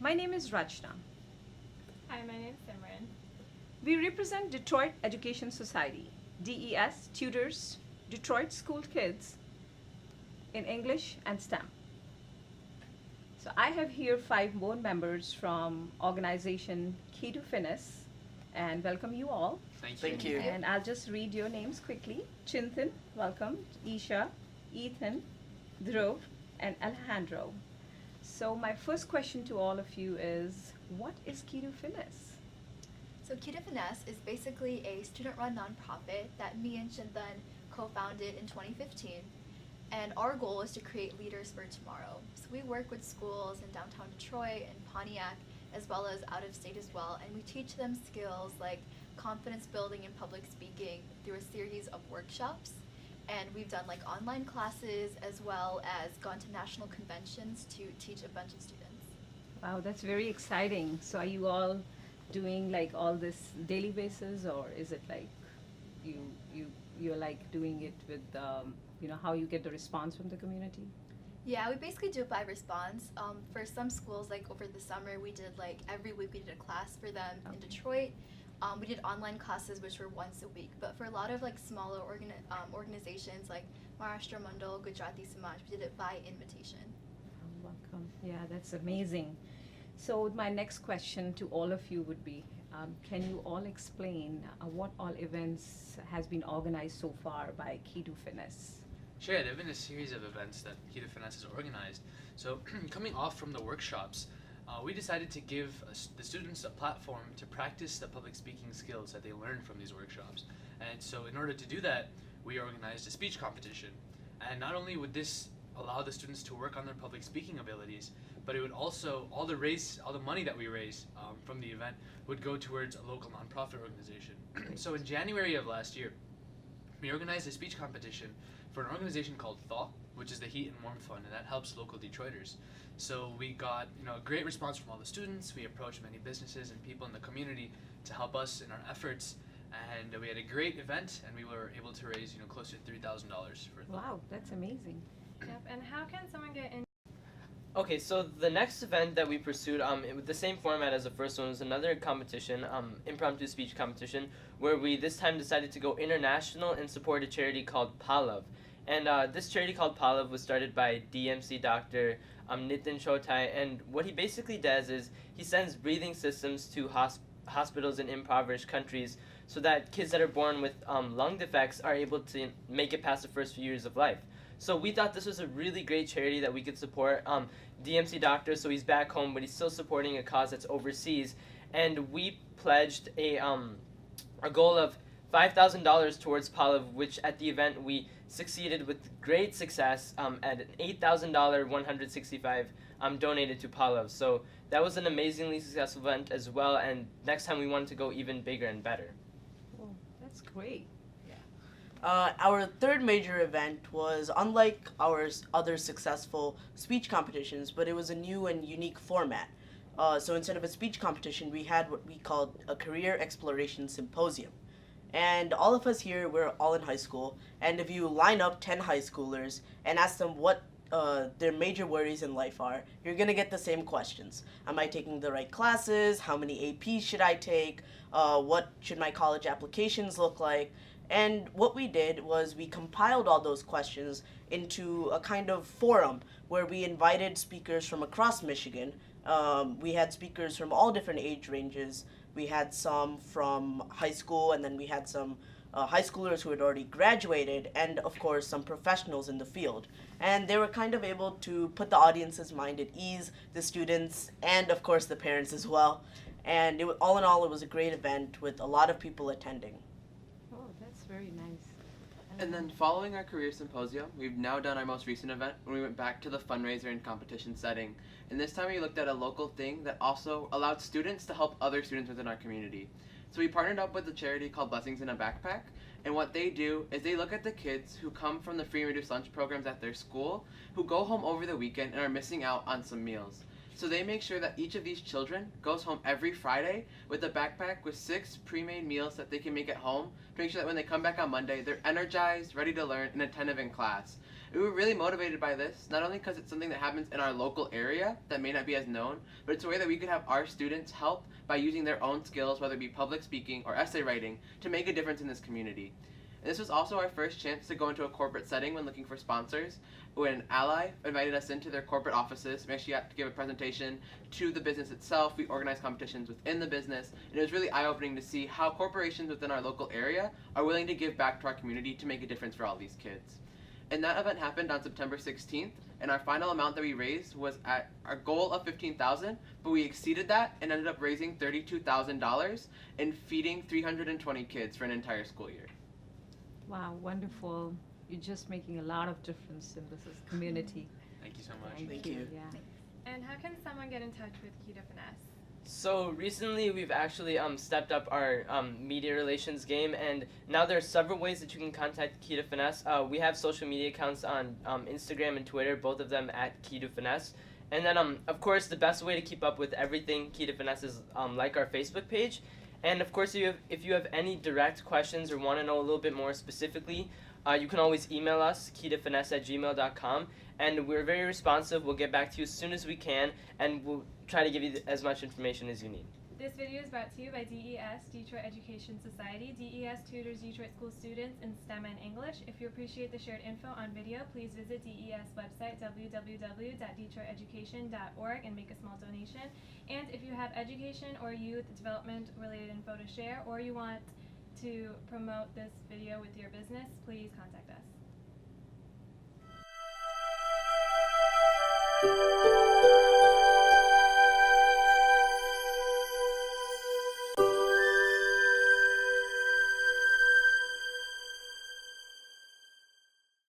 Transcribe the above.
My name is Rachna. Hi, my name is Simran. We represent Detroit Education Society, DES tutors Detroit school kids in English and STEM. So I have here 5 more members from organization Key2Finesse and welcome you all. Thank you. And I'll just read your names quickly. Chintan, welcome. Esha, Ethan, Dhruv, and Alejandro. So my first question to all of you is, what is Key2Finesse? So Key2Finesse is basically a student-run nonprofit that me and Chintan co-founded in 2015. And our goal is to create leaders for tomorrow. So we work with schools in downtown Detroit and Pontiac, as well as out of state as well, and we teach them skills like confidence building and public speaking through a series of workshops. And we've done like online classes as well as gone to national conventions to teach a bunch of students. Wow, that's very exciting. So are you all doing like all this daily basis, or is it like you're like doing it with how you get the response from the community? Yeah, we basically do it by response. For some schools, like over the summer, we did like every week we did a class for them in Detroit. We did online classes, which were once a week. But for a lot of like smaller organizations like Maharashtra Mandal, Gujarati Samaj, we did it by invitation. Oh, welcome. Yeah, that's amazing. So my next question to all of you would be, can you all explain what all events has been organized so far by Key2Finesse? Sure, there have been a series of events that Key2Finesse has organized. So coming off from the workshops, we decided to give the students a platform to practice the public speaking skills that they learned from these workshops. And so in order to do that, we organized a speech competition. And not only would this allow the students to work on their public speaking abilities, but it would also, all the money that we raise from the event would go towards a local nonprofit organization. So in January of last year, we organized a speech competition for an organization called THAW, which is the Heat and Warmth Fund, and that helps local Detroiters. So we got a great response from all the students. We approached many businesses and people in the community to help us in our efforts, and we had a great event, and we were able to raise close to $3,000 for THAW. Wow, that's amazing. Yep, and how can someone get in? Okay, so the next event that we pursued, with the same format as the first one, was another competition, impromptu speech competition, where we this time decided to go international and support a charity called Pallav. And this charity called Pallav was started by DMC Dr. Nitin Chotai, and what he basically does is he sends breathing systems to hospitals in impoverished countries so that kids that are born with lung defects are able to make it past the first few years of life. So we thought this was a really great charity that we could support. DMC Doctor, so he's back home, but he's still supporting a cause that's overseas. And we pledged a goal of $5,000 towards Pallav, which at the event we succeeded with great success at an $8,000 165 donated to Pallav. So that was an amazingly successful event as well, and next time we wanted to go even bigger and better. Oh, that's great. Our third major event was unlike our other successful speech competitions, but it was a new and unique format. So instead of a speech competition, we had what we called a career exploration symposium. And all of us here, we're all in high school, and if you line up 10 high schoolers and ask them what their major worries in life are, you're gonna get the same questions. Am I taking the right classes? How many APs should I take? What should my college applications look like? And what we did was we compiled all those questions into a kind of forum where we invited speakers from across Michigan. We had speakers from all different age ranges. We had some from high school, and then we had some high schoolers who had already graduated, and of course some professionals in the field. And they were kind of able to put the audience's mind at ease, the students, and of course the parents as well. And all in all, it was a great event with a lot of people attending. Oh, that's very nice. And then following our career symposium, we've now done our most recent event when we went back to the fundraiser and competition setting. And this time we looked at a local thing that also allowed students to help other students within our community. So we partnered up with a charity called Blessings in a Backpack, and what they do is they look at the kids who come from the free and reduced lunch programs at their school, who go home over the weekend and are missing out on some meals. So they make sure that each of these children goes home every Friday with a backpack with 6 pre-made meals that they can make at home to make sure that when they come back on Monday, they're energized, ready to learn, and attentive in class. We were really motivated by this, not only because it's something that happens in our local area that may not be as known, but it's a way that we could have our students help by using their own skills, whether it be public speaking or essay writing, to make a difference in this community. And this was also our first chance to go into a corporate setting when looking for sponsors, when Ally invited us into their corporate offices. We actually had to give a presentation to the business itself. We organized competitions within the business, and it was really eye-opening to see how corporations within our local area are willing to give back to our community to make a difference for all these kids. And that event happened on September 16th, and our final amount that we raised was at our goal of $15,000, but we exceeded that and ended up raising $32,000 and feeding 320 kids for an entire school year. Wow, wonderful. You're just making a lot of difference in this community. Thank you so much. Thank you. Yeah. And how can someone get in touch with Key2Finesse? So recently we've actually stepped up our media relations game, and now there are several ways that you can contact Key2Finesse. We have social media accounts on Instagram and Twitter, both of them at Key2Finesse. And then of course the best way to keep up with everything Key2Finesse is like our Facebook page. And of course if you have any direct questions or want to know a little bit more specifically, you can always email us, key2finesse@gmail.com, and we're very responsive. We'll get back to you as soon as we can, and we'll try to give you as much information as you need. This video is brought to you by DES, Detroit Education Society. DES tutors Detroit school students in STEM and English. If you appreciate the shared info on video, please visit DES website, www.detroiteducation.org, and make a small donation. And if you have education or youth development related info to share, or you want to promote this video with your business, please contact us.